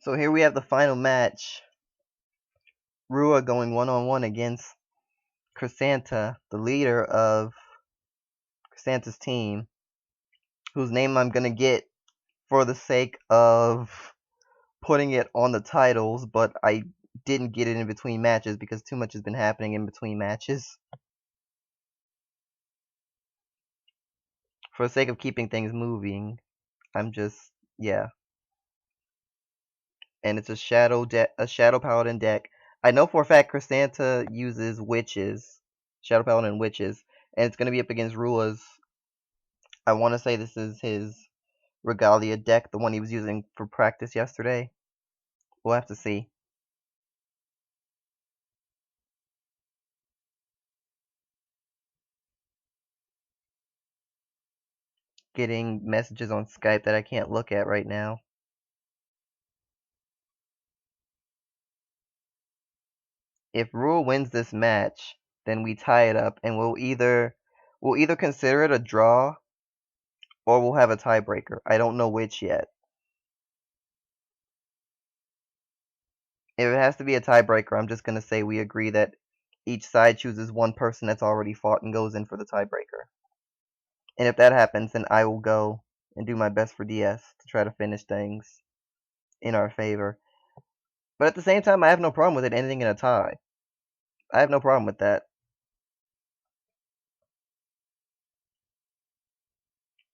So here we have the final match. Rua going one-on-one against Chrysanta, the leader of Chrysanta's team, whose name I'm gonna get for the sake of putting it on the titles, but I didn't get it in between matches because too much has been happening in between matches. For the sake of keeping things moving, I'm just, yeah. And it's a shadow paladin deck. I know for a fact Chrysanta uses witches, shadow paladin witches, and it's gonna be up against Rua's. I want to say this is his Regalia deck, the one he was using for practice yesterday. We'll have to see. Getting messages on Skype that I can't look at right now. If Rule wins this match, then we tie it up, and we'll either consider it a draw or we'll have a tiebreaker. I don't know which yet. If it has to be a tiebreaker, I'm just gonna say we agree that each side chooses one person that's already fought and goes in for the tiebreaker. And if that happens, then I will go and do my best for DS to try to finish things in our favor. But at the same time, I have no problem with it ending in a tie. I have no problem with that.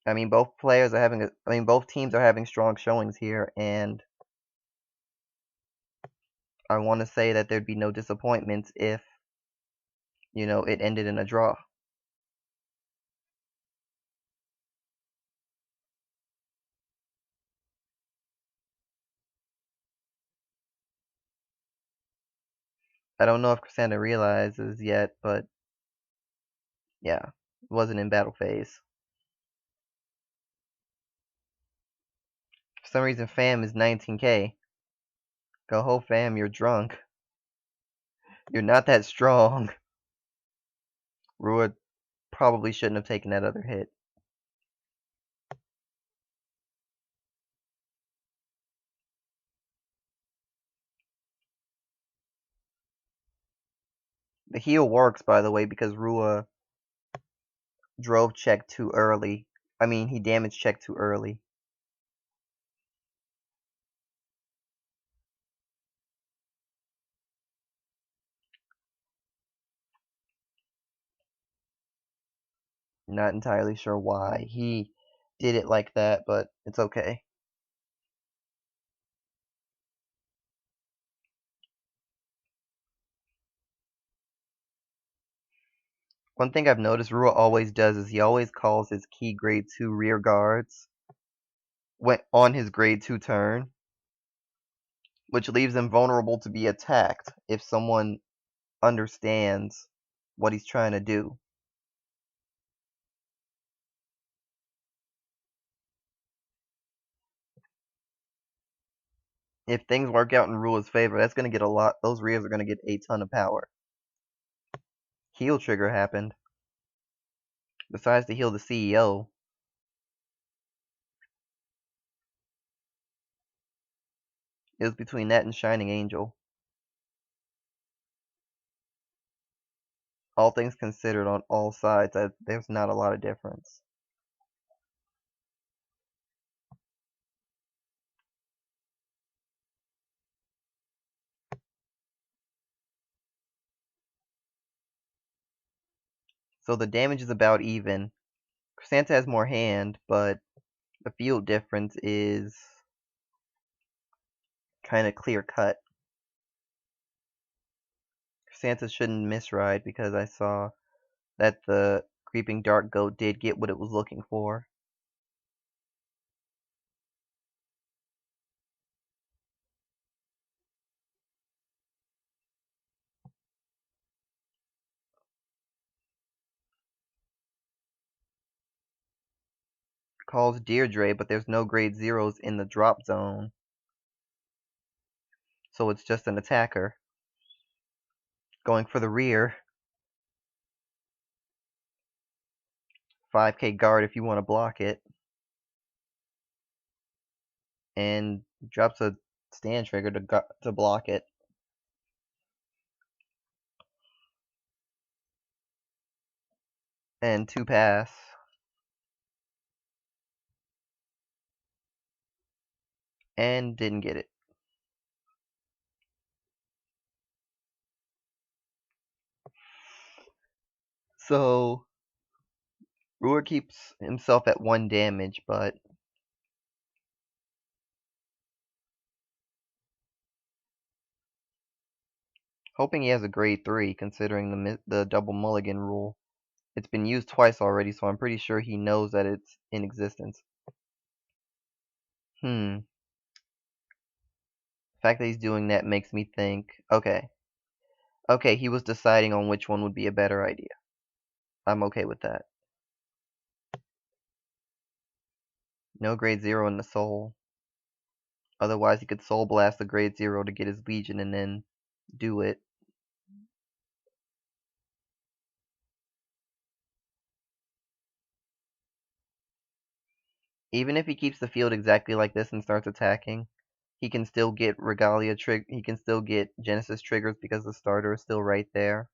I mean, both teams are having strong showings here, and I want to say that there'd be no disappointments if, it ended in a draw. I don't know if Chrysanta realizes yet, but yeah, it wasn't in battle phase. For some reason, fam is 19k. Go ho, fam, you're drunk. You're not that strong. Rua probably shouldn't have taken that other hit. The heal works, by the way, because Rua drove check too early. I mean, he damage checked too early. Not entirely sure why he did it like that, but it's okay. One thing I've noticed Rua always does is he always calls his key grade 2 rear guards on his grade 2 turn, which leaves him vulnerable to be attacked if someone understands what he's trying to do. If things work out in Rua's favor, that's going to get a lot. Those rears are going to get a ton of power. Heal trigger happened. Besides to heal the CEO. It was between that and Shining Angel. All things considered, on all sides, there's not a lot of difference. So the damage is about even. Chrysanta has more hand, but the field difference is kind of clear cut. Chrysanta shouldn't misride because I saw that the Creeping Dark Goat did get what it was looking for. Calls Deirdre, but there's no grade zeros in the drop zone. So it's just an attacker. Going for the rear. 5k guard if you want to block it. And drops a stand trigger to block it. And 2 pass. And didn't get it. So Ruhr keeps himself at 1 damage, but hoping he has a grade 3 considering the double mulligan rule. It's been used twice already, so I'm pretty sure he knows that it's in existence. The fact that he's doing that makes me think, okay, he was deciding on which one would be a better idea. I'm okay with that. No grade 0 in the soul. Otherwise, he could soul blast the grade 0 to get his legion and then do it. Even if he keeps the field exactly like this and starts attacking, he can still get Regalia he can still get Genesis triggers because the starter is still right there.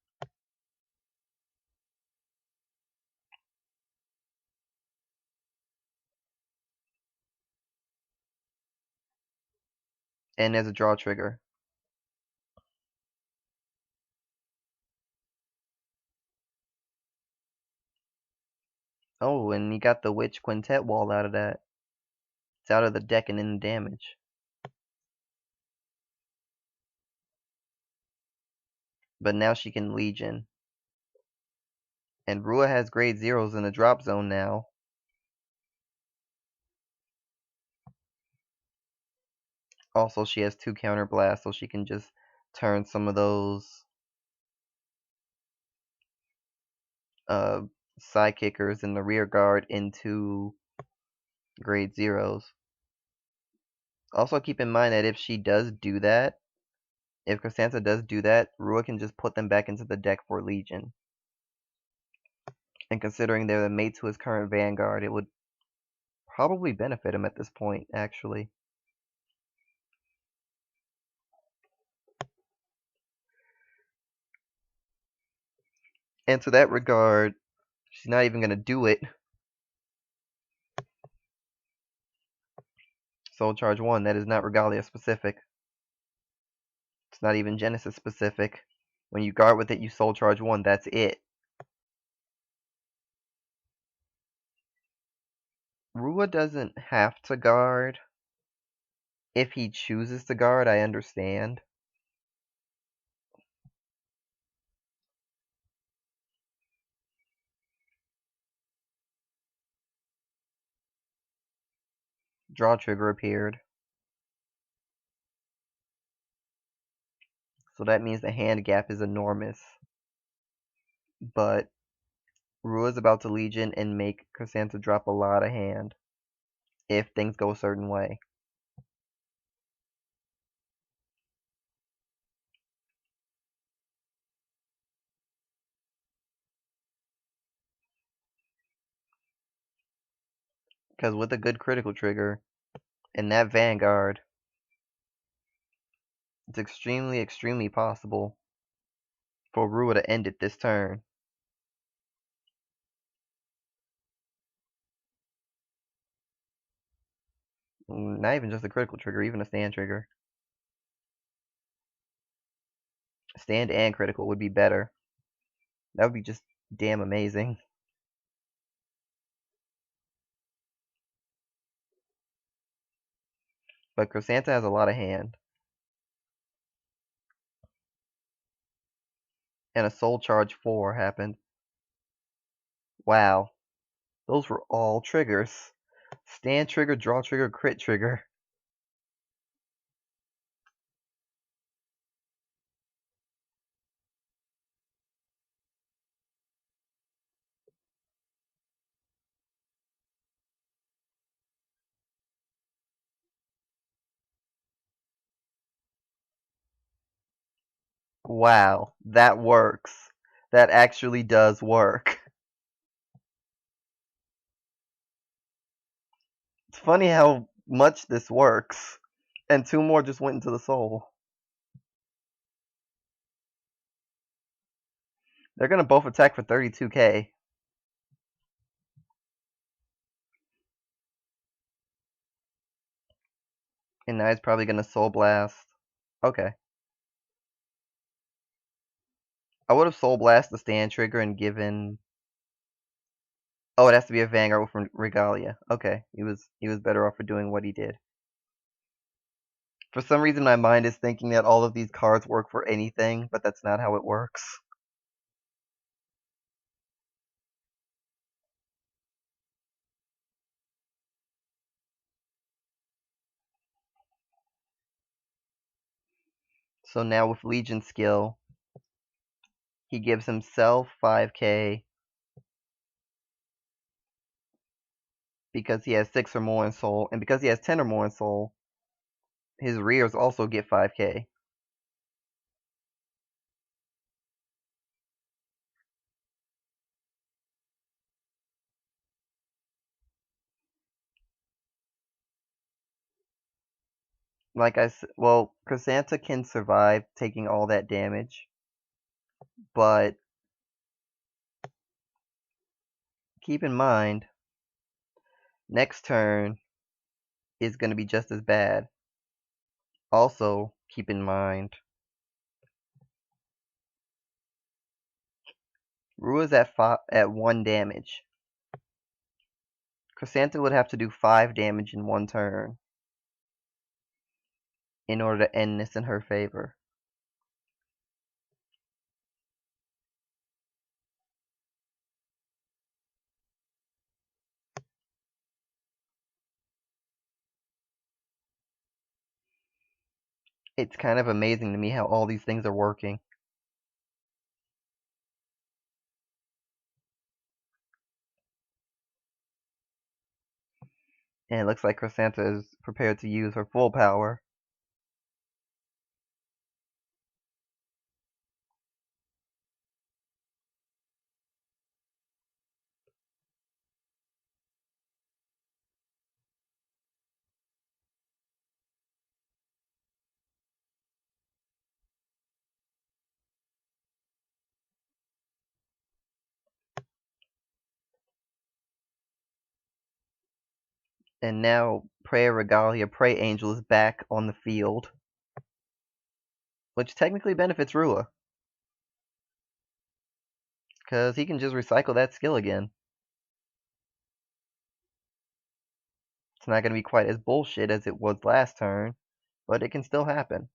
And there's a draw trigger. Oh, and he got the Witch Quintet wall out of that. It's out of the deck and in the damage. But now she can Legion. And Rua has grade 0s in the drop zone now. Also, she has 2 counter blasts, so she can just turn some of those sidekickers in the rear guard into grade 0s. Also, keep in mind that if she does do that, if Chrysanta does do that, Rua can just put them back into the deck for Legion. And considering they're the mate to his current Vanguard, it would probably benefit him at this point, actually. And to that regard, she's not even going to do it. Soul Charge 1, that is not Regalia specific. It's not even Genesis specific. When you guard with it, you Soul Charge 1, that's it. Rua doesn't have to guard. If he chooses to guard, I understand. Draw trigger appeared. So that means the hand gap is enormous. But Rua's about to Legion and make Chrysanta drop a lot of hand if things go a certain way. Because with a good critical trigger and that Vanguard, it's extremely, extremely possible for Rua to end it this turn. Not even just a critical trigger, even a stand trigger. Stand and critical would be better. That would be just damn amazing. But Chrysanta has a lot of hand. And a Soul Charge 4 happened. Wow. Those were all triggers. Stand trigger, draw trigger, crit trigger. Wow, that works. That actually does work. It's funny how much this works. And 2 more just went into the soul. They're gonna both attack for 32k. And now he's probably gonna soul blast. Okay. I would have soul blast the stand trigger and given. Oh, it has to be a Vanguard from Regalia. Okay, he was better off for doing what he did. For some reason, my mind is thinking that all of these cards work for anything, but that's not how it works. So now with Legion skill, he gives himself 5k because he has 6 or more in soul, and because he has 10 or more in soul, his rears also get 5k. Like I said, well, Chrysanta can survive taking all that damage, but keep in mind, next turn is going to be just as bad. Also, keep in mind, Rua's at 1 damage. Chrysanta would have to do 5 damage in 1 turn in order to end this in her favor. It's kind of amazing to me how all these things are working. And it looks like Chrysanta is prepared to use her full power. And now Prayer Regalia, Prey Angel is back on the field, which technically benefits Rua, because he can just recycle that skill again. It's not going to be quite as bullshit as it was last turn, but it can still happen.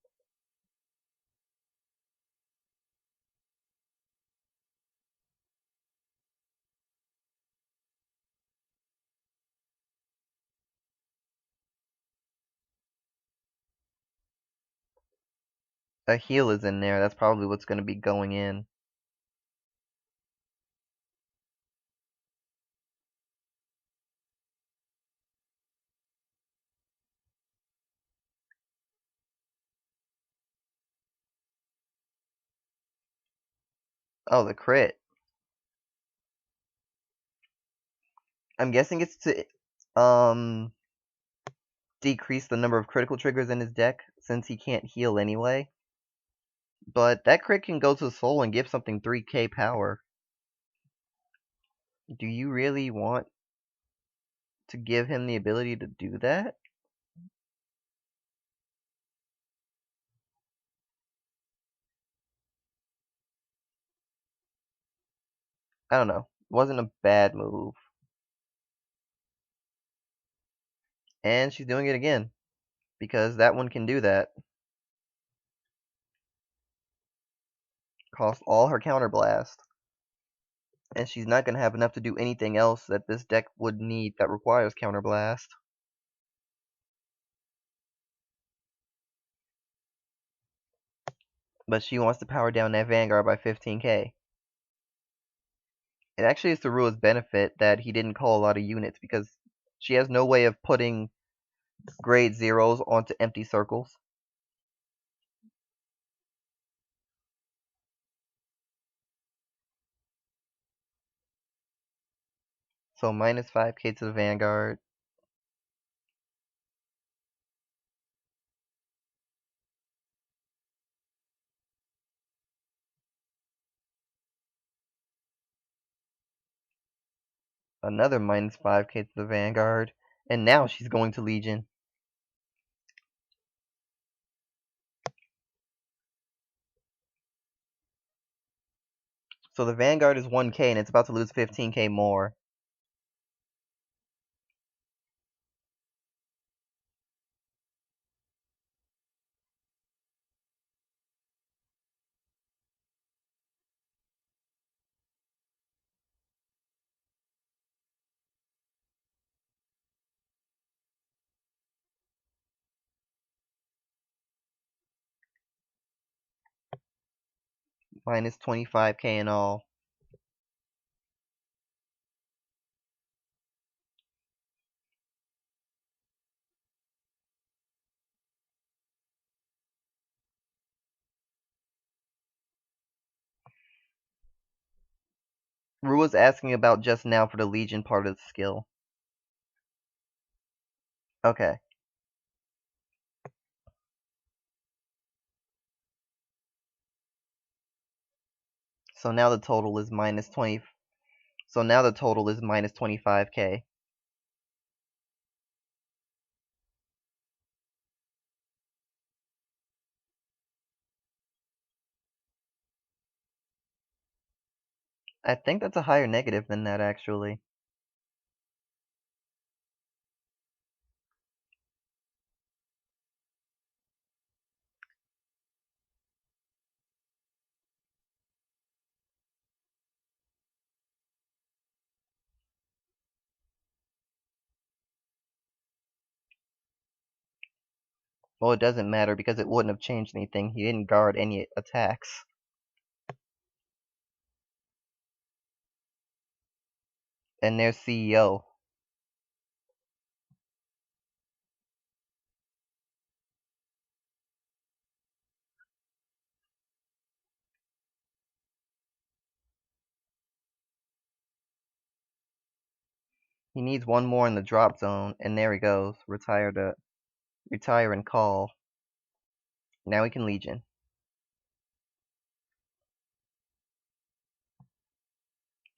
A heal is in there. That's probably what's going to be going in. Oh, the crit. I'm guessing it's to decrease the number of critical triggers in his deck, since he can't heal anyway. But that crit can go to Soul and give something 3k power. Do you really want to give him the ability to do that? I don't know. It wasn't a bad move. And she's doing it again, because that one can do that. Cost all her counterblast. And she's not going to have enough to do anything else that this deck would need that requires counterblast. But she wants to power down that Vanguard by 15k. It actually is to Rua's benefit that he didn't call a lot of units, because she has no way of putting grade zeros onto empty circles. So minus 5k to the Vanguard. Another minus 5k to the Vanguard. And now she's going to Legion. So the Vanguard is 1k and it's about to lose 15k more. Minus 25k in all. Rua's asking about just now for the Legion part of the skill. Okay. So now the total is minus 20. So now the total is minus 25k. I think that's a higher negative than that, actually. Well, it doesn't matter because it wouldn't have changed anything. He didn't guard any attacks. And there's CEO. He needs one more in the drop zone, and there he goes. Retire and call. Now he can Legion.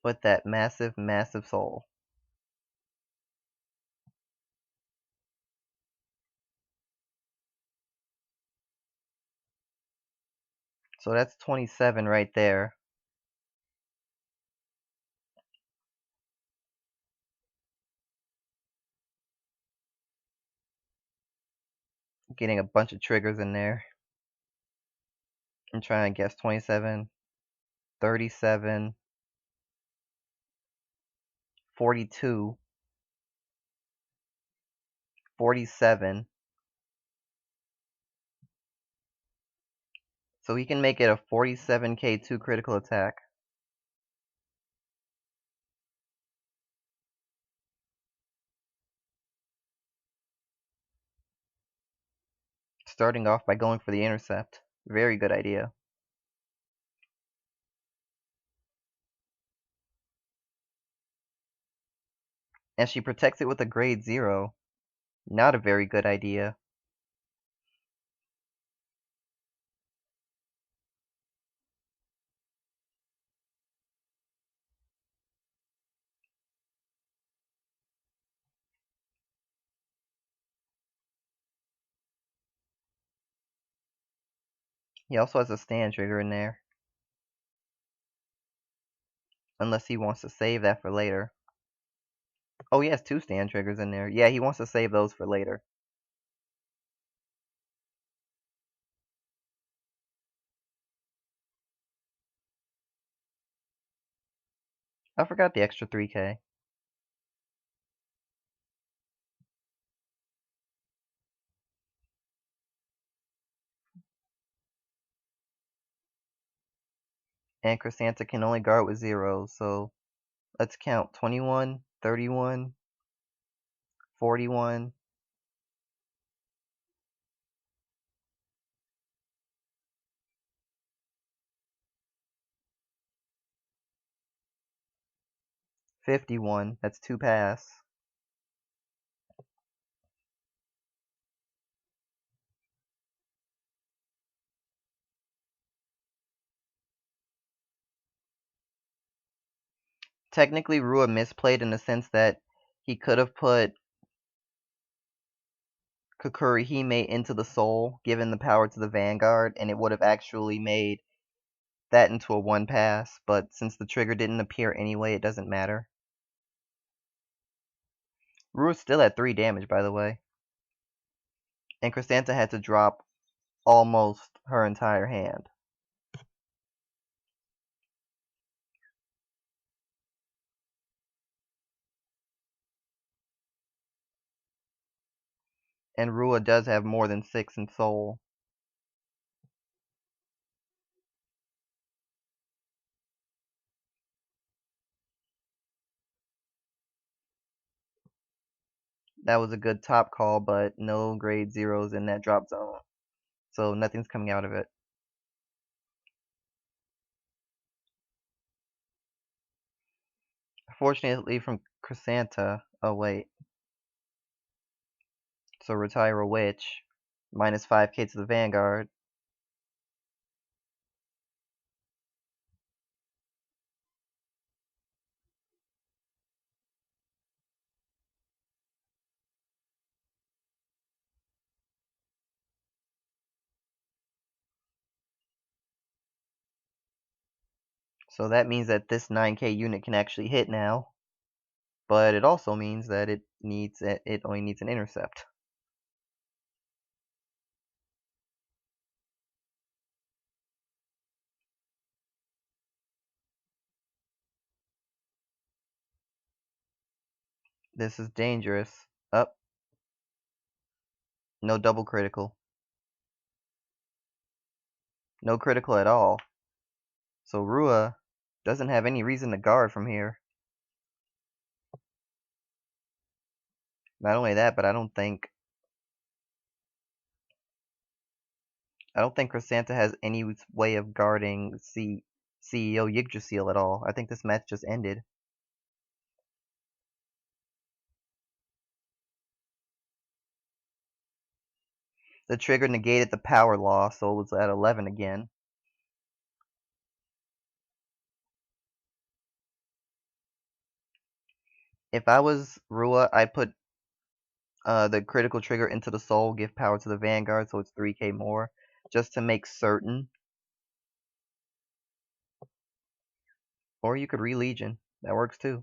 With that massive, massive soul. So that's 27 right there. Getting a bunch of triggers in there. I'm trying to guess 27, 37, 42, 47. So he can make it a 47k 2 critical attack. Starting off by going for the intercept. Very good idea. And she protects it with a grade 0. Not a very good idea. He also has a stand trigger in there. Unless he wants to save that for later. Oh, he has 2 stand triggers in there. Yeah, he wants to save those for later. I forgot the extra 3k. And Chrysanta can only guard with 0s, so let's count 21, 31, 41, 51. That's 2 pass. Technically, Rua misplayed in the sense that he could have put Kukurihime into the soul, given the power to the Vanguard, and it would have actually made that into a 1-pass, but since the trigger didn't appear anyway, it doesn't matter. Rua's still at 3 damage, by the way. And Chrysanta had to drop almost her entire hand. And Rua does have more than 6 in soul. That was a good top call, but no grade 0s in that drop zone. So nothing's coming out of it. Fortunately from Chrysanta, oh wait. So retire a witch. Minus 5k to the Vanguard. So that means that this 9k unit can actually hit now. But it also means that it only needs an intercept. This is dangerous. Up. No double critical. No critical at all. So Rua doesn't have any reason to guard from here. Not only that, but I don't think Chrysanta has any way of guarding CEO Yggdrasil at all. I think this match just ended. The trigger negated the power loss, so it was at 11 again. If I was Rua, I'd put the critical trigger into the soul, give power to the Vanguard, so it's 3k more, just to make certain. Or you could re-Legion. That works too.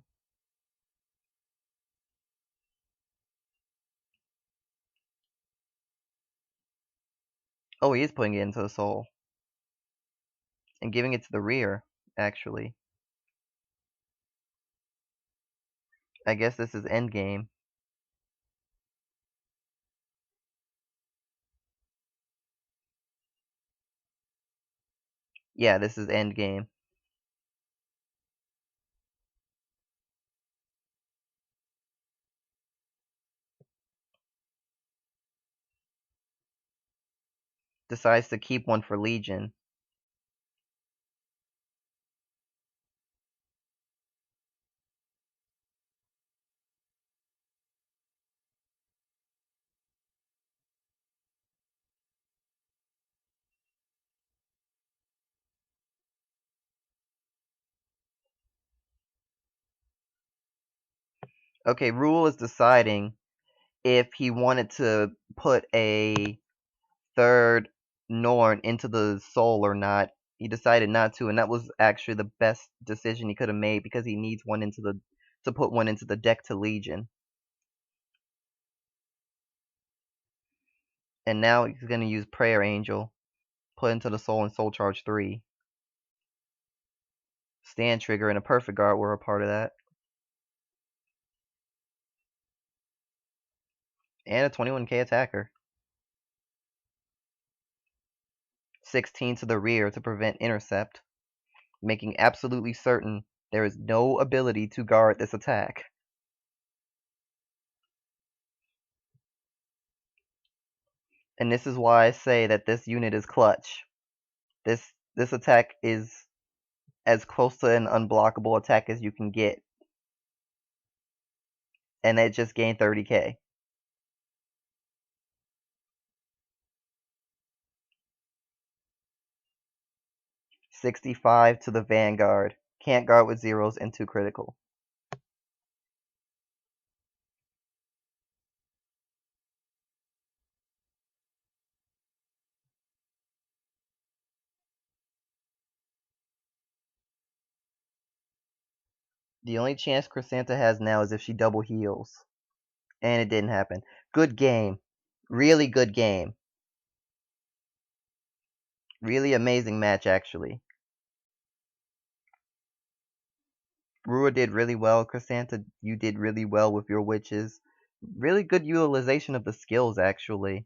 Oh, he is putting it into the soul. And giving it to the rear, actually. I guess this is endgame. Yeah, this is endgame. Decides to keep one for Legion. Okay, Rule is deciding if he wanted to put a third Norn into the soul or not. He decided not to, and that was actually the best decision he could have made because he needs one to put one into the deck to Legion. And now he's gonna use Prayer Angel, put into the soul and Soul Charge 3. Stand Trigger and a Perfect Guard were a part of that. And a 21k attacker. 16 to the rear to prevent intercept, making absolutely certain there is no ability to guard this attack. And this is why I say that this unit is clutch. This attack is as close to an unblockable attack as you can get. And it just gained 30k. 65 to the Vanguard. Can't guard with zeros and 2 critical. The only chance Chrysanta has now is if she double heals. And it didn't happen. Good game. Really good game. Really amazing match, actually. Rua did really well. Chrysanta, you did really well with your witches. Really good utilization of the skills, actually.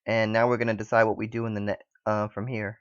And now we're going to decide what we do in the from here.